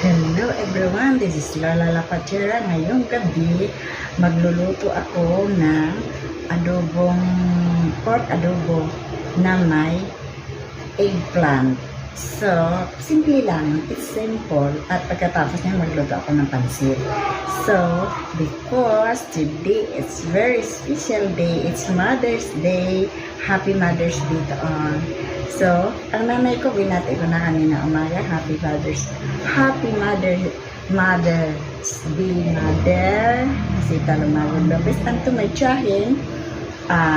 Hello everyone, this is Lola Lapatera. Ngayong gabi, magluluto ako ng pork adobo na may eggplant. So, simple lang. It's simple. At pagkatapos niya, magluto ako ng pansit. So, because today is very special day. It's Mother's Day. Happy Mother's Day to all. So, ang nanay ko, binati ko na kanina umaga. Happy Mother's Day, Mother. Kasi talumagod Lopez. And to my tiyahin,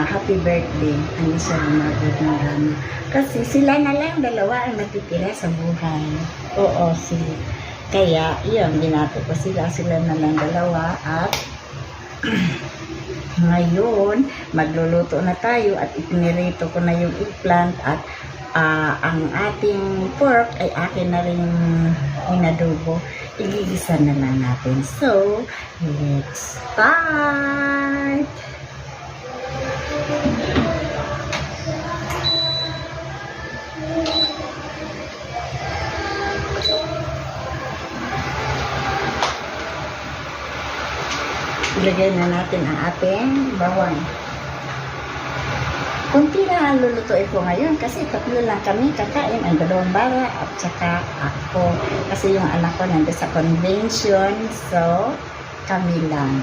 happy birthday. Ang isa lumagod ng rami. Kasi sila na lang dalawa ang natitira sa buhay. Oo, sila. Kaya, yun, binati ko sila na lang dalawa. At ngayon, magluluto na tayo at itinirito ko na yung eggplant at ang ating pork ay akin na rin inadobo. Igigisa na lang natin. So, let's start! Ilagay na natin ang ating bawang. Kunti na ang lulutuin ko ngayon kasi tatlo lang kami kakain, ang dalawang bara at saka ako. Kasi yung anak ko nandun sa convention, so kami lang.